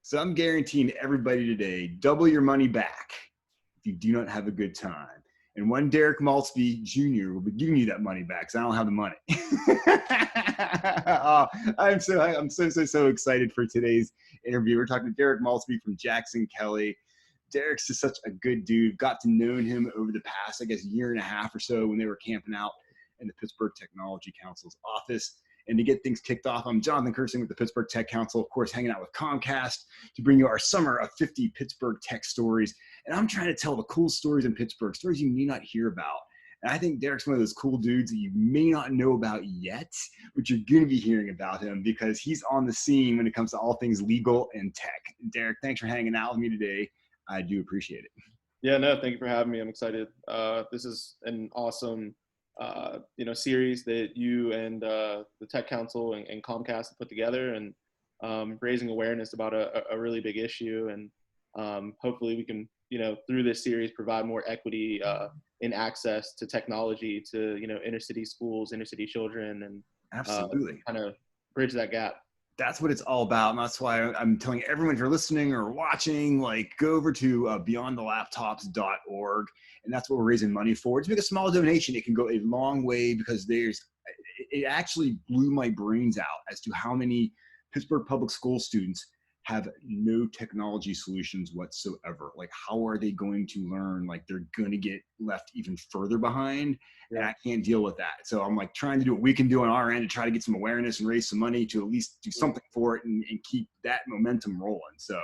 So I'm guaranteeing everybody today, double your money back if you do not have a good time. And one Derrick Maultsby Jr. will be giving you that money back because I don't have the money. I'm so excited for today's interview. We're talking to Derrick Maultsby from Jackson Kelly. Derrick's just such a good dude. Got to know him over the past, I guess, year and a half or so when they were camping out in the Pittsburgh Technology Council's office. And to get things kicked off, I'm Jonathan Kersing with the Pittsburgh Tech Council, of course, hanging out with Comcast to bring you our summer of 50 Pittsburgh tech stories. And I'm trying to tell the cool stories in Pittsburgh, stories you may not hear about. And I think Derrick's one of those cool dudes that you may not know about yet, but you're going to be hearing about him because he's on the scene when it comes to all things legal and tech. Derrick, thanks for hanging out with me today. I do appreciate it. Yeah, no, thank you for having me. I'm excited. This is an awesome series that you and the Tech Council and Comcast have put together, and raising awareness about a really big issue. And hopefully we can, through this series, provide more equity in access to technology to, inner city schools, inner city children, and absolutely kind of bridge that gap. That's what it's all about. And that's why I'm telling everyone, if you're listening or watching, go over to beyondthelaptops.org. And that's what we're raising money for. To make a small donation, it can go a long way because it actually blew my brains out as to how many Pittsburgh public school students have no technology solutions whatsoever. How are they going to learn? They're going to get left even further behind. Yeah. And I can't deal with that. So I'm trying to do what we can do on our end to try to get some awareness and raise some money to at least do something for it and keep that momentum rolling. So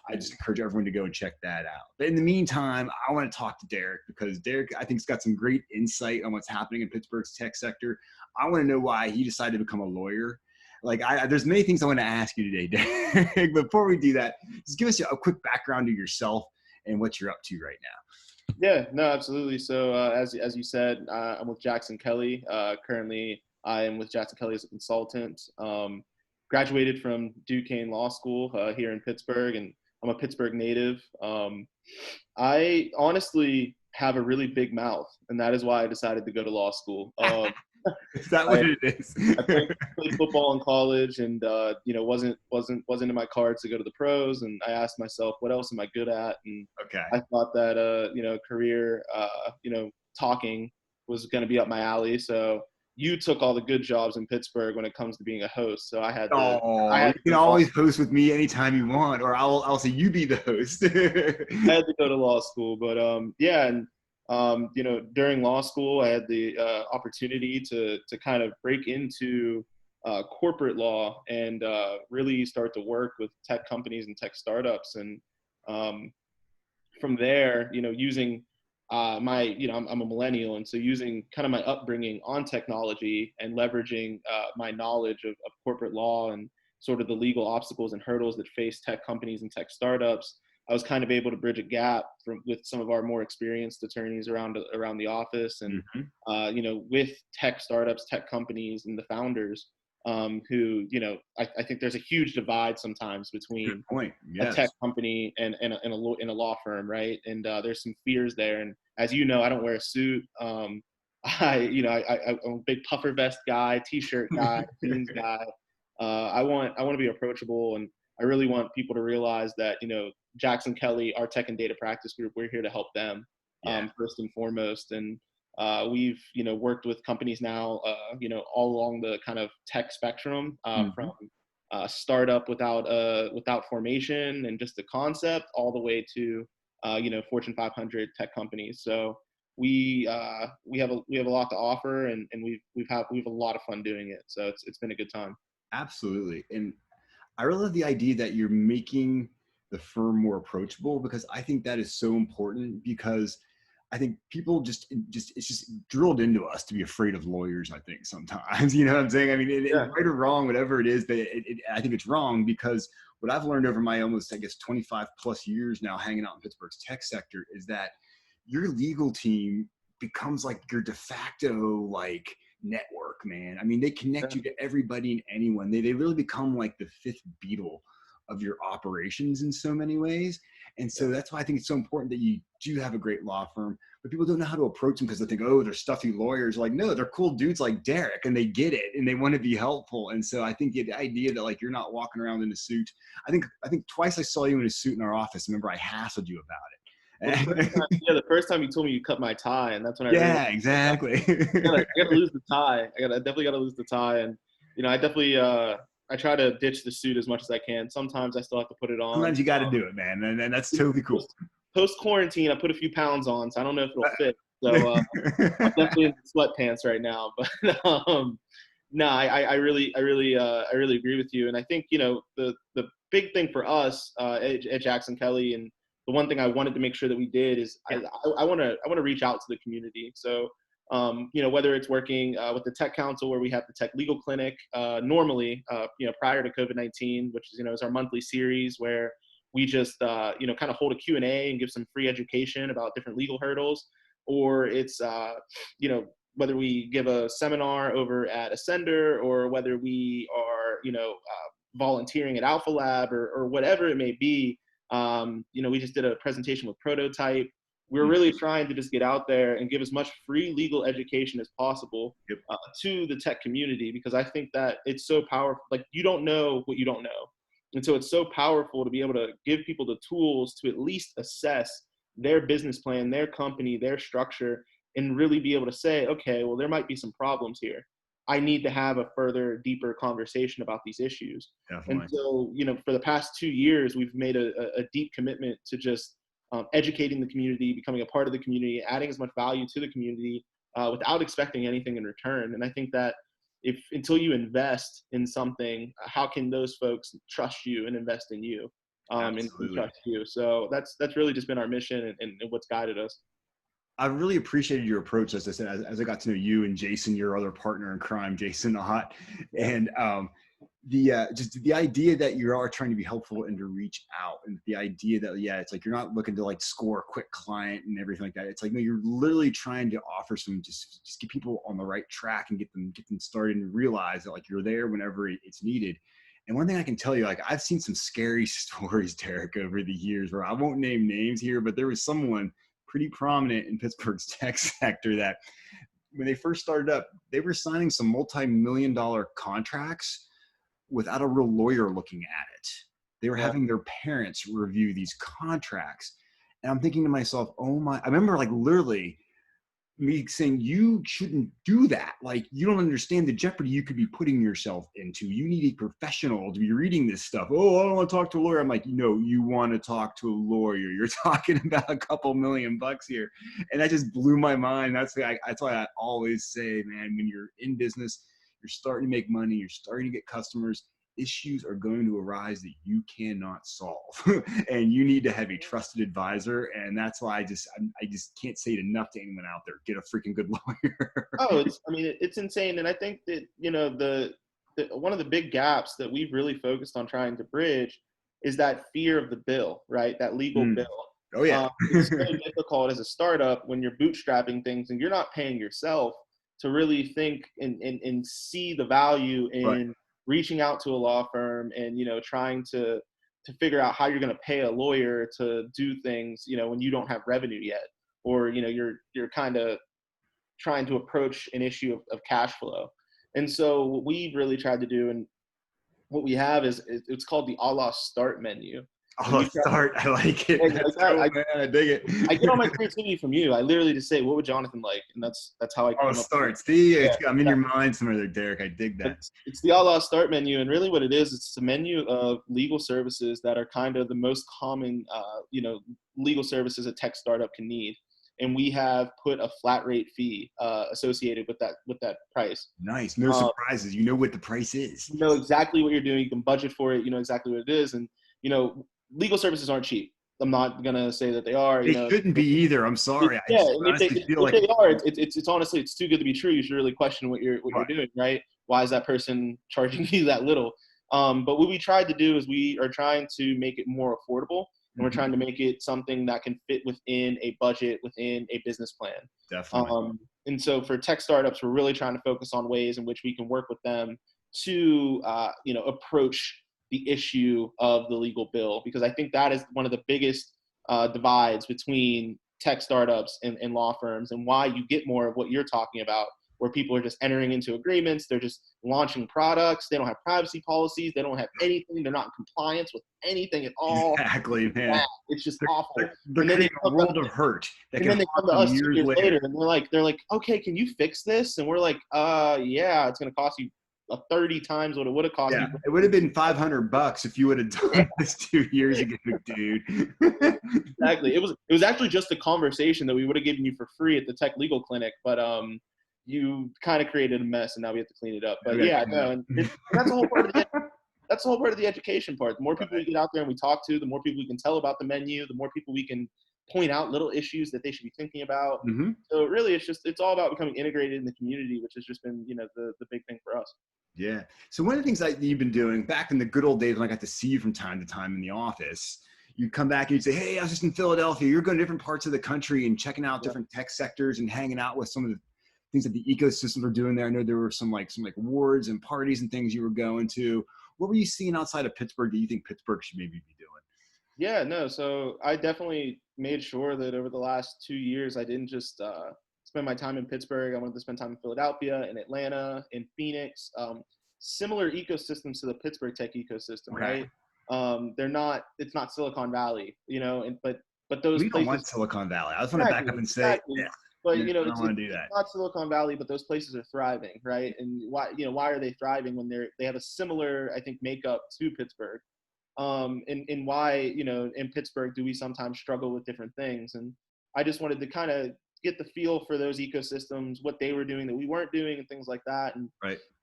I just encourage everyone to go and check that out. But in the meantime, I want to talk to Derrick because Derrick, I think, has got some great insight on what's happening in Pittsburgh's tech sector. I want to know why he decided to become a lawyer. There's many things I want to ask you today, Derrick. Before we do that, just give us a quick background of yourself and what you're up to right now. Yeah, no, absolutely. So as you said, I'm with Jackson Kelly. Currently, I am with Jackson Kelly as a consultant. Graduated from Duquesne Law School here in Pittsburgh, and I'm a Pittsburgh native. I honestly have a really big mouth, and that is why I decided to go to law school. Is that what it is? I played football in college, and wasn't in my cards to go to the pros. And I asked myself, what else am I good at? And okay. I thought that career, talking was going to be up my alley. So you took all the good jobs in Pittsburgh when it comes to being a host. So I had to. You can always host with me anytime you want, or I'll say you be the host. I had to go to law school, but yeah, and during law school, I had the opportunity to kind of break into corporate law and really start to work with tech companies and tech startups. And from there, using I'm a millennial, and so using kind of my upbringing on technology and leveraging my knowledge of corporate law and sort of the legal obstacles and hurdles that face tech companies and tech startups, I was kind of able to bridge a gap with some of our more experienced attorneys around the office, and with tech startups, tech companies, and the founders, who I think there's a huge divide sometimes between yes. a tech company and a law firm, right? And there's some fears there. And as you know, I don't wear a suit. I'm a big puffer vest guy, t-shirt guy, jeans guy. I want to be approachable, and I really want people to realize that Jackson Kelly, our tech and data practice group, we're here to help them first and foremost. And we've worked with companies now all along the kind of tech spectrum, from startup without formation and just the concept, all the way to Fortune 500 tech companies. So we have a lot to offer, and we've a lot of fun doing it. So it's been a good time. Absolutely. And I really love the idea that you're making the firm more approachable, because I think that is so important, because I think people it's just drilled into us to be afraid of lawyers, I think sometimes, you know what I'm saying? I mean, right or wrong, whatever it is, but I think it's wrong, because what I've learned over my almost, 25 plus years now hanging out in Pittsburgh's tech sector is that your legal team becomes your de facto, network, man. I mean, they connect you to everybody and anyone. They really become the fifth Beatle of your operations in so many ways. And so that's why I think it's so important that you do have a great law firm, but people don't know how to approach them because they think, oh, they're stuffy lawyers. Like, no, they're cool dudes like Derrick, and they get it and they want to be helpful. And so I think the idea that like you're not walking around in a suit. I think twice I saw you in a suit in our office. Remember, I hassled you about it. Well, the first time you told me you cut my tie, and that's when I yeah, realized, exactly. I gotta lose the tie. I definitely gotta lose the tie, and I definitely I try to ditch the suit as much as I can. Sometimes I still have to put it on. Sometimes you got to do it, man, and that's totally cool. Post quarantine, I put a few pounds on, so I don't know if it'll fit. So I'm definitely in sweatpants right now, but no, I really agree with you, and I think the big thing for us at Jackson Kelly, and the one thing I wanted to make sure that we did is I want to reach out to the community. So whether it's working with the Tech Council, where we have the Tech Legal Clinic normally, prior to COVID-19, which is our monthly series where we just kind of hold a Q&A and give some free education about different legal hurdles, or it's whether we give a seminar over at Ascender, or whether we are volunteering at Alpha Lab, or whatever it may be. We just did a presentation with Prototype. We're really trying to just get out there and give as much free legal education as possible to the tech community, because I think that it's so powerful. Like, you don't know what you don't know. And so it's so powerful to be able to give people the tools to at least assess their business plan, their company, their structure, and really be able to say, okay, well, there might be some problems here. I need to have a further, deeper conversation about these issues. Definitely. And so, for the past 2 years, we've made a deep commitment to just educating the community, becoming a part of the community, adding as much value to the community without expecting anything in return. And I think that until you invest in something, how can those folks trust you and invest in you and trust you? So that's really just been our mission and what's guided us. I really appreciated your approach, as I said, as I got to know you and Jason, your other partner in crime, Jason Ott, and just the idea that you are trying to be helpful and to reach out, and the idea that it's like you're not looking to like score a quick client and everything like that. It's like, no, you're literally trying to offer some just get people on the right track and get them started, and realize that like you're there whenever it's needed. And one thing I can tell you, like, I've seen some scary stories, Derrick, over the years, where I won't name names here, but there was someone pretty prominent in Pittsburgh's tech sector that when they first started up, they were signing some multi-million-dollar contracts without a real lawyer looking at it. They were having their parents review these contracts. And I'm thinking to myself, oh my, I remember like literally me saying, you shouldn't do that. Like, you don't understand the jeopardy you could be putting yourself into. You need a professional to be reading this stuff. Oh, I don't want to talk to a lawyer. I'm like, you want to talk to a lawyer. You're talking about a couple $1 million here. And that just blew my mind. That's why I always say, man, when you're in business, you're starting to make money, you're starting to get customers, issues are going to arise that you cannot solve. And you need to have a trusted advisor. And that's why I just can't say it enough to anyone out there. Get a freaking good lawyer. It's insane. And I think that, one of the big gaps that we've really focused on trying to bridge is that fear of the bill, right? That legal bill. Oh yeah. It's so difficult as a startup when you're bootstrapping things and you're not paying yourself to really think and see the value in reaching out to a law firm and, trying to figure out how you're going to pay a lawyer to do things, when you don't have revenue yet, or, you're kind of trying to approach an issue of cash flow. And so what we've really tried to do, and what we have is it's called the a la start menu. I like it. I dig it. I get all my creativity from you. I literally just say, what would Jonathan like? And that's how I come up start. See, I'm in your mind somewhere there, Derrick. I dig that. It's the a la start menu. And really what it is, it's a menu of legal services that are kind of the most common, legal services a tech startup can need. And we have put a flat rate fee associated with that price. Nice. No surprises. You know what the price is. You know exactly what you're doing. You can budget for it. You know exactly what it is. And, legal services aren't cheap. I'm not gonna say that they are. They shouldn't be either. I'm sorry. If they are, it's honestly, it's too good to be true. You should really question what you're doing, right? Why is that person charging you that little? But what we tried to do is we are trying to make it more affordable, and we're trying to make it something that can fit within a budget, within a business plan. Definitely. And so for tech startups, we're really trying to focus on ways in which we can work with them to, approach the issue of the legal bill, because I think that is one of the biggest divides between tech startups and law firms, and why you get more of what you're talking about, where people are just entering into agreements, they're just launching products, they don't have privacy policies, they don't have anything, they're not in compliance with anything at all. Exactly, man. It's just awful. They're creating a world of hurt that and can then they come haunt to them us 2 years years later. later, and they're like, okay, can you fix this? And we're like, yeah, it's going to cost you 30 times what it would have cost you. It would have been $500 if you would have done this 2 years ago, dude. Exactly. It was actually just a conversation that we would have given you for free at the tech legal clinic, but you kind of created a mess, and now we have to clean it up. But Okay. yeah, no, and that's the whole part of the education part. The more people we get out there and we talk to, the more people we can tell about the menu, the more people we can point out little issues that they should be thinking about. Mm-hmm. So really, it's all about becoming integrated in the community, which has just been, the big thing for us. Yeah. So one of the things that you've been doing back in the good old days when I got to see you from time to time in the office, you'd come back and you'd say, hey, I was just in Philadelphia. You're going to different parts of the country and checking out different tech sectors and hanging out with some of the things that the ecosystems were doing there. I know there were some awards and parties and things you were going to. What were you seeing outside of Pittsburgh that you think Pittsburgh should maybe be doing? Yeah, no. So I definitely made sure that over the last 2 years, I didn't just spend my time in Pittsburgh. I wanted to spend time in Philadelphia, in Atlanta, in Phoenix. Similar ecosystems to the Pittsburgh tech ecosystem, right? It's not Silicon Valley, but those We don't places. want Silicon Valley. I just want to back up and say, But I don't want to do that. It's not Silicon Valley, but those places are thriving, right? And why are they thriving when they have a similar, I think, makeup to Pittsburgh? And why, in Pittsburgh, do we sometimes struggle with different things? And I just wanted to kind of get the feel for those ecosystems, what they were doing that we weren't doing, and things like that. And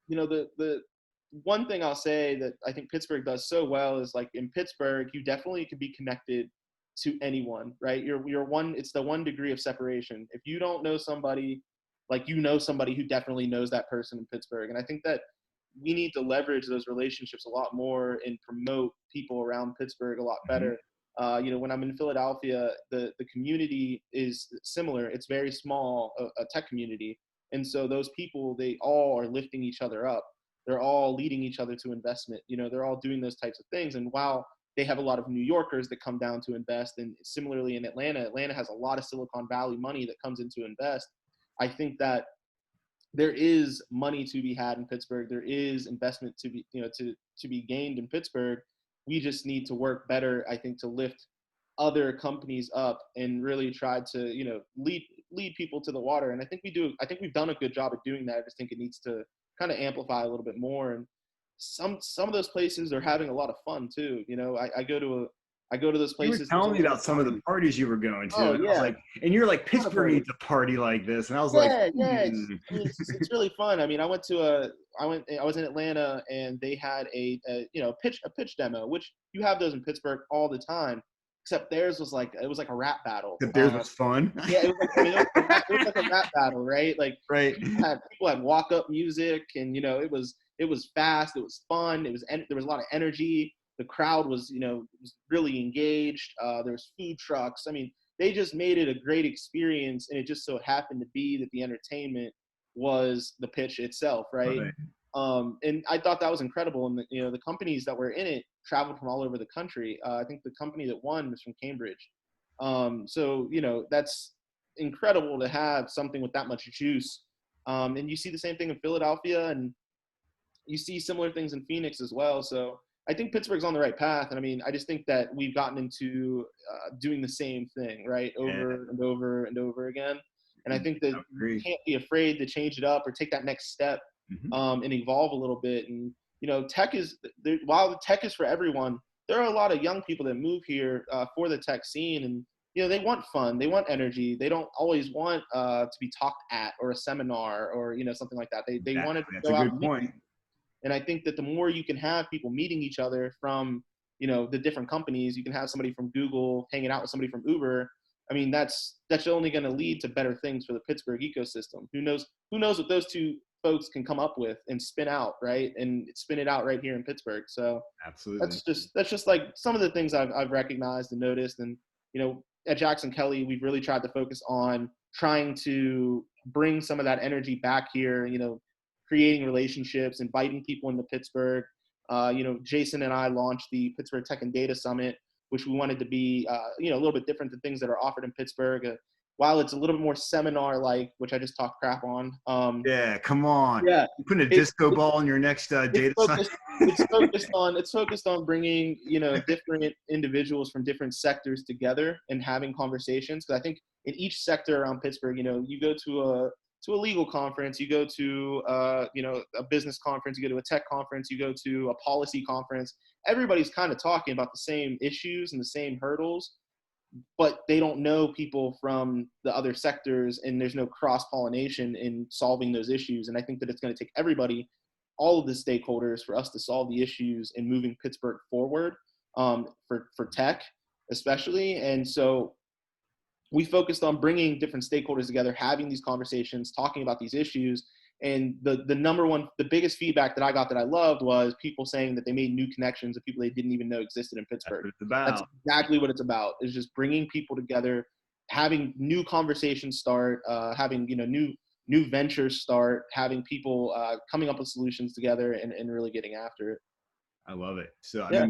the one thing I'll say that I think Pittsburgh does so well is, like, in Pittsburgh, you definitely can be connected to anyone, right? It's the 1 degree of separation. If you don't know somebody, like, somebody who definitely knows that person in Pittsburgh. And I think that we need to leverage those relationships a lot more and promote people around Pittsburgh a lot better. When I'm in Philadelphia, the community is similar. It's very small, a tech community. And so those people, they all are lifting each other up. They're all leading each other to investment. They're all doing those types of things. And while they have a lot of New Yorkers that come down to invest, and similarly in Atlanta has a lot of Silicon Valley money that comes in to invest. I think that there is money to be had in Pittsburgh. There is investment to be gained in Pittsburgh. We just need to work better, I think, to lift other companies up and really try to, lead people to the water. And I think we do. I think we've done a good job of doing that. I just think it needs to kind of amplify a little bit more. And some of those places are having a lot of fun too. I go to those places. You were telling me about some of the parties you were going to. Oh, and yeah. I was like, and you're like, Pittsburgh needs a party like this. And I was It's really fun. I mean, I was in Atlanta, and they had a pitch demo, which you have those in Pittsburgh all the time, except theirs was like a rap battle. Theirs was fun. Yeah, it was like a rap battle, right? Like, right. People had walk-up music, and it was fast, it was fun, there was a lot of energy. The crowd was really engaged. There was food trucks. I mean, they just made it a great experience, and it just so happened to be that the entertainment was the pitch itself, right? And I thought that was incredible. And the companies that were in it traveled from all over the country. I think the company that won was from Cambridge. So that's incredible to have something with that much juice. And you see the same thing in Philadelphia, and you see similar things in Phoenix as well. So I think Pittsburgh's on the right path. And I mean, I just think that we've gotten into doing the same thing, right? Over and over and over again. And I think that you can't be afraid to change it up or take that next step and evolve a little bit. And, while the tech is for everyone, there are a lot of young people that move here for the tech scene. And, they want fun. They want energy. They don't always want to be talked at, or a seminar, or, something like that. They wanted to go out. That's a good point. And I think that the more you can have people meeting each other from, the different companies, you can have somebody from Google hanging out with somebody from Uber. I mean, that's only going to lead to better things for the Pittsburgh ecosystem. Who knows what those two folks can come up with and spin out, right? And spin it out right here in Pittsburgh. So absolutely, that's just like some of the things I've recognized and noticed. And, at Jackson Kelly, we've really tried to focus on trying to bring some of that energy back here, creating relationships, inviting people into Pittsburgh, Jason and I launched the Pittsburgh Tech and Data Summit, which we wanted to be, a little bit different than things that are offered in Pittsburgh. While it's a little bit more seminar-like, which I just talked crap on. Yeah, come on. Yeah, You putting a disco ball in your next data focused, science? it's focused on bringing different individuals from different sectors together and having conversations. Because I think in each sector around Pittsburgh, you go to a legal conference, you go to a business conference, you go to a tech conference, you go to a policy conference. Everybody's kind of talking about the same issues and the same hurdles, but they don't know people from the other sectors, and there's no cross-pollination in solving those issues. And I think that it's going to take everybody, all of the stakeholders, for us to solve the issues and moving Pittsburgh forward, for tech especially. And so we focused on bringing different stakeholders together, having these conversations, talking about these issues. And the biggest feedback that I got that I loved was people saying that they made new connections of people they didn't even know existed in Pittsburgh. That's exactly what it's about, is just bringing people together, having new conversations start, having, new ventures start, having people coming up with solutions together and really getting after it. I love it. So, Yeah.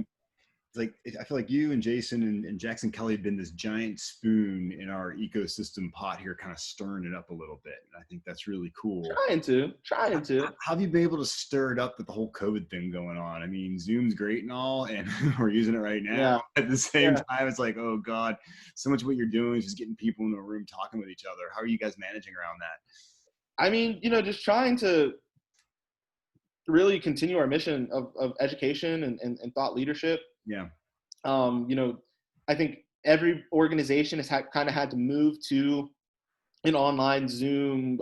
I feel like you and Jason and Jackson Kelly have been this giant spoon in our ecosystem pot here, kind of stirring it up a little bit. And I think that's really cool. Trying to. How have you been able to stir it up with the whole COVID thing going on? I mean, Zoom's great and all, and we're using it right now. Yeah. At the same time, it's like, oh God, so much of what you're doing is just getting people in a room talking with each other. How are you guys managing around that? I mean, just trying to really continue our mission of education and thought leadership. Yeah. I think every organization has kind of had to move to an online Zoom,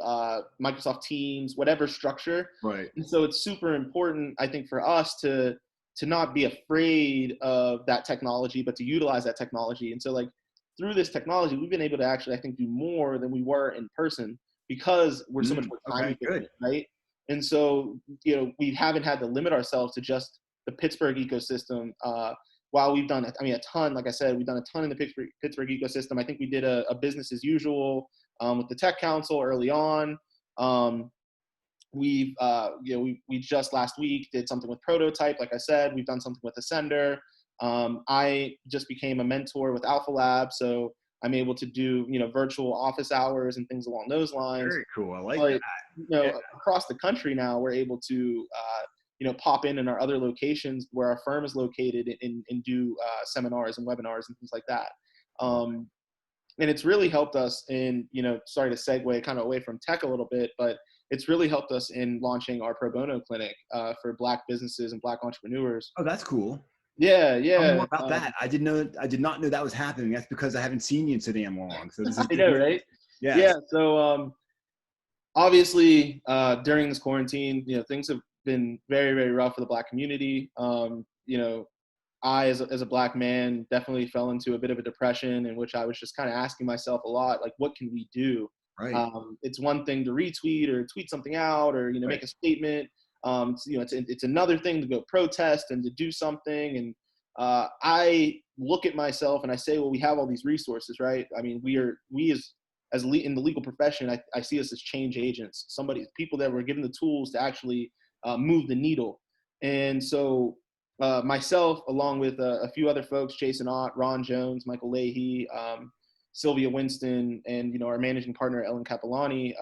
Microsoft Teams, whatever structure. Right. And so it's super important, I think, for us to not be afraid of that technology, but to utilize that technology. And so, like, through this technology, we've been able to actually, I think, do more than we were in person because we're so much more time efficient, right? And so, we haven't had to limit ourselves to just the Pittsburgh ecosystem. While we've done, a ton, like I said, we've done a ton in the Pittsburgh ecosystem. I think we did a business as usual with the Tech Council early on. We just last week did something with Prototype. Like I said, we've done something with Ascender. I just became a mentor with Alpha Lab, so I'm able to do, virtual office hours and things along those lines. Very cool. I like that. Across the country now, we're able to, pop in our other locations where our firm is located and do seminars and webinars and things like that. And it's really helped us in, sorry to segue kind of away from tech a little bit, but it's really helped us in launching our pro bono clinic for Black businesses and Black entrepreneurs. Oh, that's cool. Yeah. Tell me more about that. I did not know that was happening. That's because I haven't seen you in so damn long. So this is I know, right? Yeah. So obviously during this quarantine, things have been very, very rough for the Black community. I, as a Black man, definitely fell into a bit of a depression in which I was just kind of asking myself a lot, like, what can we do? Right. It's one thing to retweet or tweet something out or, make a statement. It's another thing to go protest and to do something. And I look at myself and I say, well, we have all these resources, right? I mean, in the legal profession, I see us as change agents, people that were given the tools to actually move the needle. And so myself, along with a few other folks, Jason Ott, Ron Jones, Michael Leahy, Sylvia Winston, and, our managing partner, Ellen Capilani,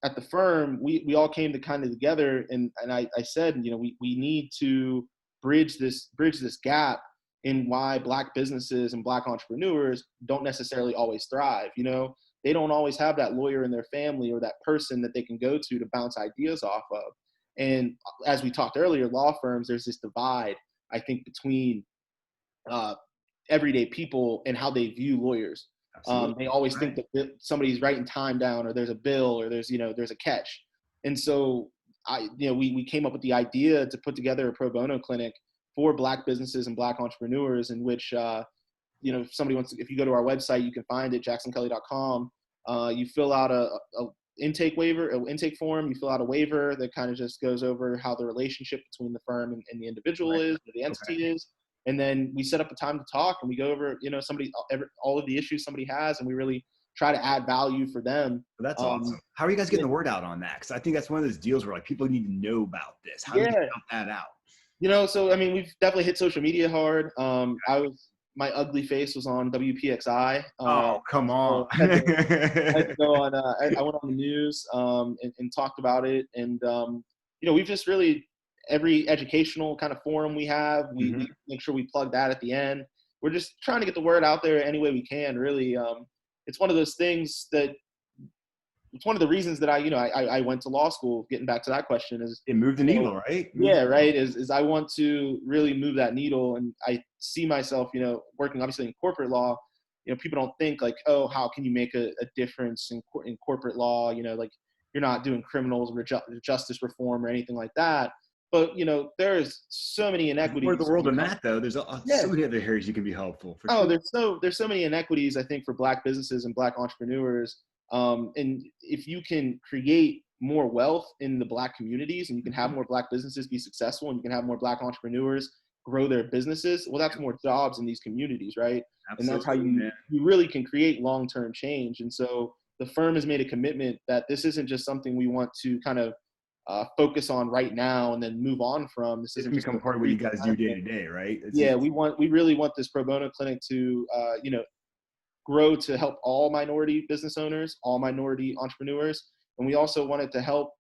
at the firm, we all came together and I said, we need to bridge this gap in why Black businesses and Black entrepreneurs don't necessarily always thrive. They don't always have that lawyer in their family or that person that they can go to bounce ideas off of. And as we talked earlier, law firms, there's this divide, I think, between everyday people and how they view lawyers. They always think that somebody's writing time down or there's a bill or there's a catch. And so we came up with the idea to put together a pro bono clinic for Black businesses and Black entrepreneurs in which, if somebody if you go to our website, you can find it, jacksonkelly.com. You fill out a intake form, you fill out a waiver that kind of just goes over how the relationship between the firm and the individual is, or the entity is. And then we set up a time to talk and we go over, all of the issues somebody has, and we really try to add value for them. That's awesome. How are you guys getting the word out on that? Because I think that's one of those deals where, like, people need to know about this. How do you get that out? So I mean, we've definitely hit social media hard. My ugly face was on WPXI. Oh, come on. So I had to go on. I went on the news and talked about it, and we've just really every educational kind of forum we have, we make sure we plug that at the end. We're just trying to get the word out there any way we can. Really, it's one of those things that it's one of the reasons that I went to law school. Getting back to that question is It moved the needle, right? Yeah, right. Is I want to really move that needle, and I see myself, working obviously in corporate law. People don't think like, oh, how can you make a difference in corporate law? Like you're not doing criminals or justice reform or anything like that. But there's so many Where the inequities. world in that though, there's Yeah. so many other areas you can be helpful for Oh, sure. there's so many inequities, I think, for Black businesses and Black entrepreneurs. And if you can create more wealth in the Black communities, and you can have more Black businesses be successful, and you can have more Black entrepreneurs grow their businesses, well, that's more jobs in these communities, right? And that's how Absolutely, man. you really can create long-term change. And so the firm has made a commitment that this isn't just something we want to kind of focus on right now and then move on from. This It's isn't gonna just become part of what you guys do day to day, right? yeah, we really want this pro bono clinic to grow to help all minority business owners, all minority entrepreneurs, and we also want it to help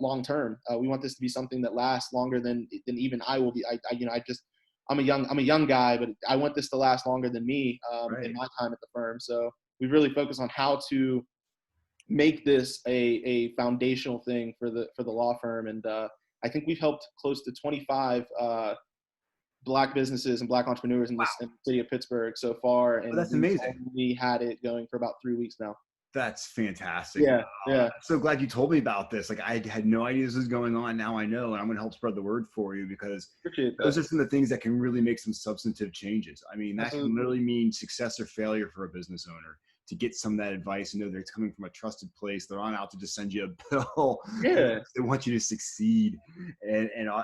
long term. We want this to be something that lasts longer than even I will be. I'm a young guy, but I want this to last longer than me in my time at the firm. So we really focus on how to make this a foundational thing for the law firm, and I think we've helped close to 25 Black businesses and Black entrepreneurs in Wow. in the city of Pittsburgh so far, and That's we've amazing. only had it going for about 3 weeks now. That's fantastic. Yeah, yeah. I'm so glad you told me about this. Like I had no idea this was going on. Now I know, and I'm going to help spread the word for you because Appreciate those that. are some of the things that can really make some substantive changes. I mean, that can Absolutely. literally mean success or failure for a business owner to get some of that advice and know that it's coming from a trusted place. They're not out to just send you a bill. Yeah. They want you to succeed. And I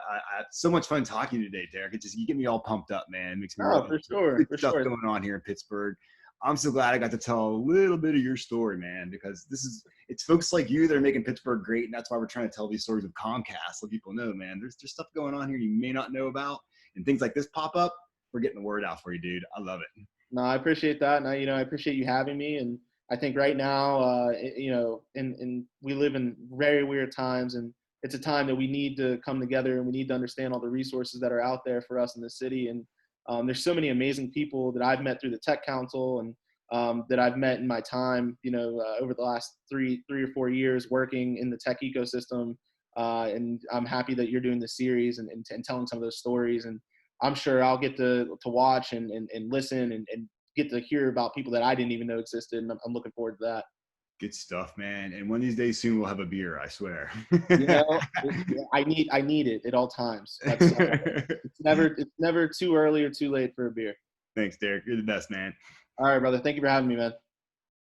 so much fun talking to you today, Derrick. You get me all pumped up, man. It makes me Oh, really for sure, good for stuff sure. going on here in Pittsburgh. I'm so glad I got to tell a little bit of your story, man, because it's folks like you that are making Pittsburgh great. And that's why we're trying to tell these stories of Comcast. Let people know, man, there's stuff going on here you may not know about. And things like this pop up. We're getting the word out for you, dude. I love it. No, I appreciate that, and I appreciate you having me. And I think right now, and we live in very weird times, and it's a time that we need to come together and we need to understand all the resources that are out there for us in the city. And there's so many amazing people that I've met through the Tech Council and that I've met in my time, over the last three or 4 years working in the tech ecosystem. And I'm happy that you're doing this series and telling some of those stories. And I'm sure I'll get to watch and listen and get to hear about people that I didn't even know existed. And I'm looking forward to that. Good stuff, man. And one of these days soon we'll have a beer, I swear. I need it at all times. It's never too early or too late for a beer. Thanks, Derrick. You're the best, man. All right, brother. Thank you for having me, man.